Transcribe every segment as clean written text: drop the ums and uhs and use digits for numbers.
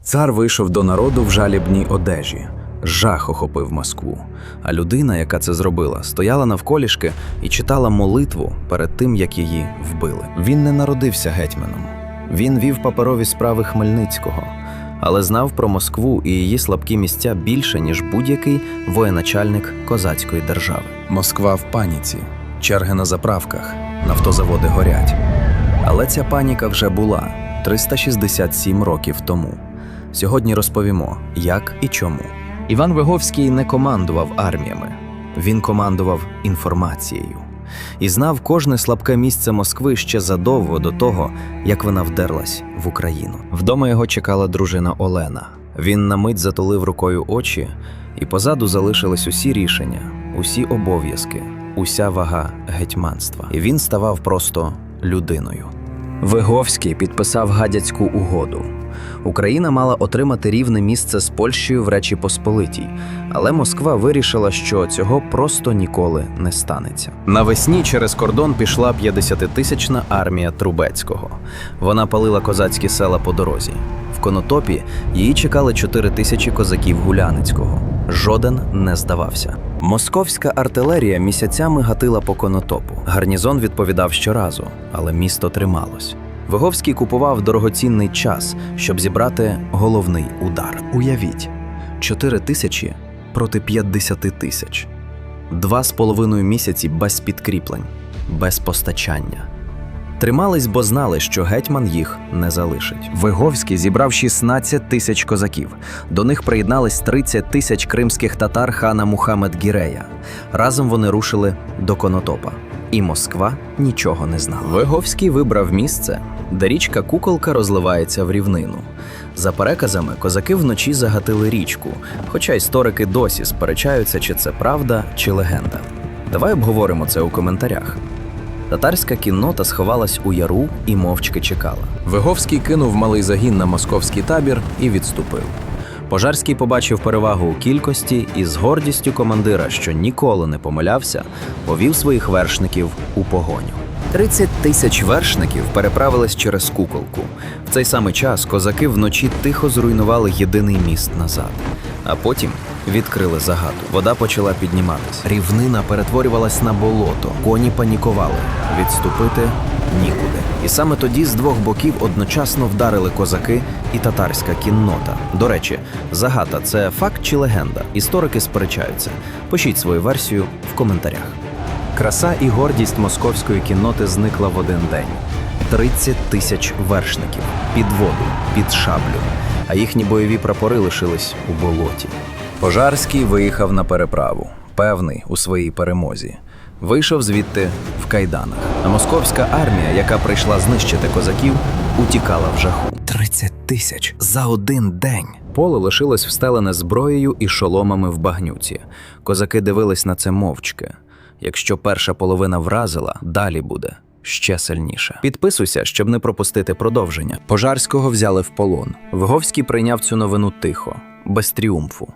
Цар вийшов до народу в жалібній одежі. Жах охопив Москву. А людина, яка це зробила, стояла навколішки і читала молитву перед тим, як її вбили. Він не народився гетьманом. Він вів паперові справи Хмельницького, але знав про Москву і її слабкі місця більше, ніж будь-який воєначальник козацької держави. Москва в паніці, черги на заправках, нафтозаводи горять. Але ця паніка вже була 367 років тому. Сьогодні розповімо, як і чому. Іван Виговський не командував арміями. Він командував інформацією. І знав кожне слабке місце Москви ще задовго до того, як вона вдерлась в Україну. Вдома його чекала дружина Олена. Він на мить затулив рукою очі, і позаду залишились усі рішення, усі обов'язки, уся вага гетьманства. І він ставав просто людиною. Виговський підписав Гадяцьку угоду. Україна мала отримати рівне місце з Польщею в Речі Посполитій, але Москва вирішила, що цього просто ніколи не станеться. Навесні через кордон пішла 50-тисячна армія Трубецького. Вона палила козацькі села по дорозі. В Конотопі її чекали 4 тисячі козаків Гуляницького. Жоден не здавався. Московська артилерія місяцями гатила по Конотопу. Гарнізон відповідав щоразу, але місто трималось. Виговський купував дорогоцінний час, щоб зібрати головний удар. Уявіть, 4 тисячі проти 50 тисяч. 2,5 місяці без підкріплень, без постачання. Тримались, бо знали, що гетьман їх не залишить. Виговський зібрав 16 тисяч козаків. До них приєднались 30 тисяч кримських татар хана Мухамед-Гірея. Разом вони рушили до Конотопа. І Москва нічого не знала. Виговський вибрав місце, де річка Куколка розливається в рівнину. За переказами, козаки вночі загатили річку, хоча історики досі сперечаються, чи це правда, чи легенда. Давай обговоримо це у коментарях. Татарська кіннота сховалась у яру і мовчки чекала. Виговський кинув малий загін на московський табір і відступив. Пожарський побачив перевагу у кількості і з гордістю командира, що ніколи не помилявся, повів своїх вершників у погоню. 30 тисяч вершників переправились через Куколку. В цей самий час козаки вночі тихо зруйнували єдиний міст назад. А потім відкрили загаду. Вода почала підніматись. Рівнина перетворювалась на болото. Коні панікували. Відступити нікуди. І саме тоді з двох боків одночасно вдарили козаки і татарська кіннота. До речі, загата – це факт чи легенда? Історики сперечаються. Пишіть свою версію в коментарях. Краса і гордість московської кінноти зникла в один день. 30 тисяч вершників. Під воду, під шаблю. А їхні бойові прапори лишились у болоті. Пожарський виїхав на переправу, певний у своїй перемозі. Вийшов звідти в кайданах. А московська армія, яка прийшла знищити козаків, утікала в жаху. 30 тисяч за один день. Поле лишилось встелене зброєю і шоломами в багнюці. Козаки дивились на це мовчки. Якщо перша половина вразила, далі буде ще сильніше. Підписуйся, щоб не пропустити продовження. Пожарського взяли в полон. Виговський прийняв цю новину тихо, без тріумфу.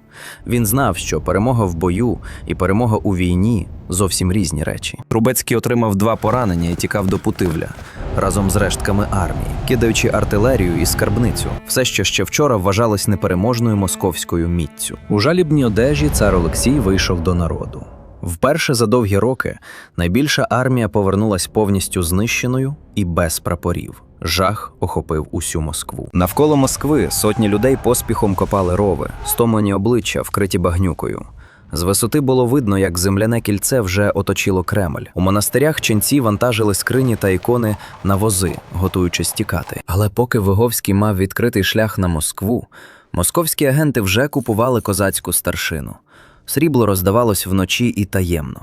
Він знав, що перемога в бою і перемога у війні – зовсім різні речі. Трубецький отримав 2 поранення і тікав до Путивля разом з рештками армії, кидаючи артилерію і скарбницю. Все, що ще вчора вважалось непереможною московською міццю. У жалібній одежі цар Олексій вийшов до народу. Вперше за довгі роки найбільша армія повернулась повністю знищеною і без прапорів. Жах охопив усю Москву. Навколо Москви сотні людей поспіхом копали рови, стомлені обличчя, вкриті багнюкою. З висоти було видно, як земляне кільце вже оточило Кремль. У монастирях ченці вантажили скрині та ікони на вози, готуючись тікати. Але поки Виговський мав відкритий шлях на Москву, московські агенти вже купували козацьку старшину. Срібло роздавалось вночі і таємно.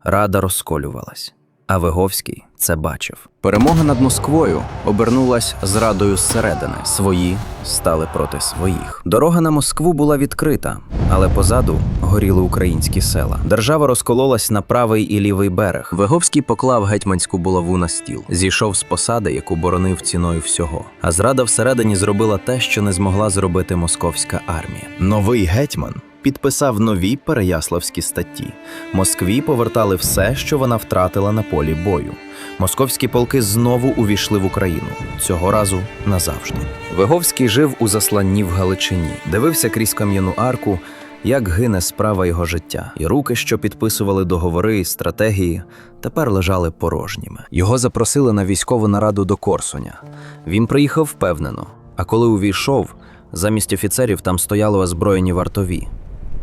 Рада розколювалась. А Виговський це бачив. Перемога над Москвою обернулась зрадою зсередини. Свої стали проти своїх. Дорога на Москву була відкрита, але позаду горіли українські села. Держава розкололась на правий і лівий берег. Виговський поклав гетьманську булаву на стіл. Зійшов з посади, яку боронив ціною всього. А зрада всередині зробила те, що не змогла зробити московська армія. Новий гетьман підписав нові переяславські статті. Москві повертали все, що вона втратила на полі бою. Московські полки знову увійшли в Україну, цього разу назавжди. Виговський жив у засланні в Галичині, дивився крізь кам'яну арку, як гине справа його життя. І руки, що підписували договори і стратегії, тепер лежали порожніми. Його запросили на військову нараду до Корсуня. Він приїхав впевнено, а коли увійшов, замість офіцерів там стояли озброєні вартові.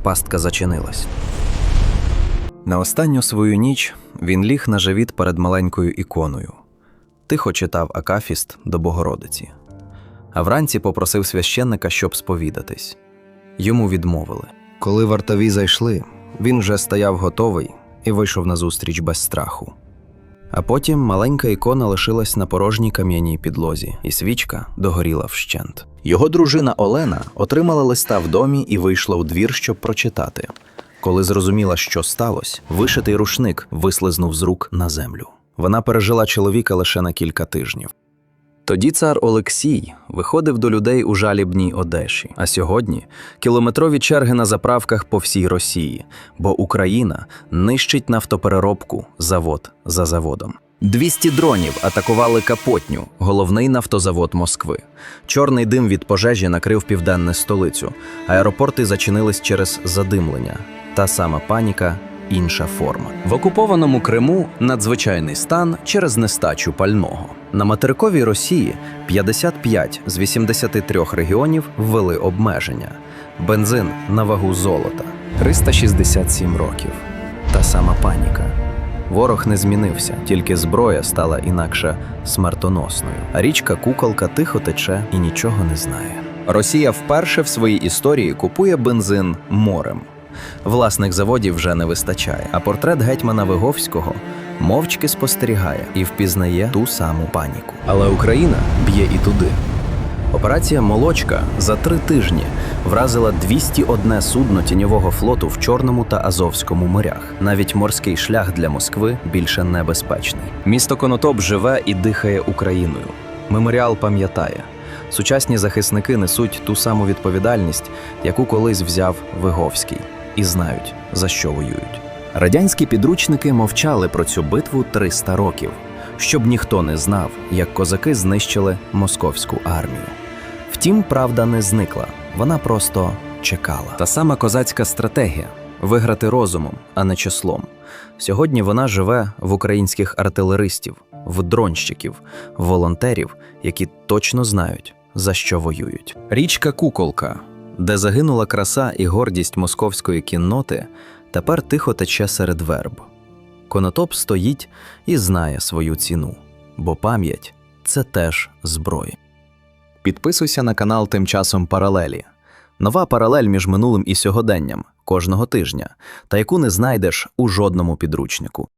Пастка зачинилась. На останню свою ніч він ліг на живіт перед маленькою іконою. Тихо читав акафіст до Богородиці. А вранці попросив священника, щоб сповідатись. Йому відмовили. Коли вартові зайшли, він вже стояв готовий і вийшов назустріч без страху. А потім маленька ікона лишилась на порожній кам'яній підлозі, і свічка догоріла вщент. Його дружина Олена отримала листа в домі і вийшла у двір, щоб прочитати. Коли зрозуміла, що сталося, вишитий рушник вислизнув з рук на землю. Вона пережила чоловіка лише на кілька тижнів. Тоді цар Олексій виходив до людей у жалібній Одесі, а сьогодні кілометрові черги на заправках по всій Росії, бо Україна нищить нафтопереробку завод за заводом. 200 дронів атакували Капотню, головний нафтозавод Москви. Чорний дим від пожежі накрив південну столицю. Аеропорти зачинились через задимлення. Та сама паніка, інша форма. В окупованому Криму надзвичайний стан через нестачу пального. На материковій Росії 55 з 83 регіонів ввели обмеження. Бензин на вагу золота. 367 років. Та сама паніка. Ворог не змінився, тільки зброя стала інакше смертоносною. А річка Куколка тихо тече і нічого не знає. Росія вперше в своїй історії купує бензин морем. Власних заводів вже не вистачає, а портрет гетьмана Виговського мовчки спостерігає і впізнає ту саму паніку. Але Україна б'є і туди. Операція «Молочка» за 3 тижні вразила 201 судно тіньового флоту в Чорному та Азовському морях. Навіть морський шлях для Москви більше небезпечний. Місто Конотоп живе і дихає Україною. Меморіал пам'ятає. Сучасні захисники несуть ту саму відповідальність, яку колись взяв Виговський. І знають, за що воюють. Радянські підручники мовчали про цю битву 300 років, щоб ніхто не знав, як козаки знищили московську армію. Втім, правда не зникла, вона просто чекала. Та сама козацька стратегія – виграти розумом, а не числом. Сьогодні вона живе в українських артилеристів, в дронщиків, в волонтерів, які точно знають, за що воюють. Річка Куколка, де загинула краса і гордість московської кінноти, тепер тихо тече серед верб. Конотоп стоїть і знає свою ціну, бо пам'ять – це теж зброя. Підписуйся на канал «Тим часом Паралелі». Нова паралель між минулим і сьогоденням кожного тижня, та яку не знайдеш у жодному підручнику.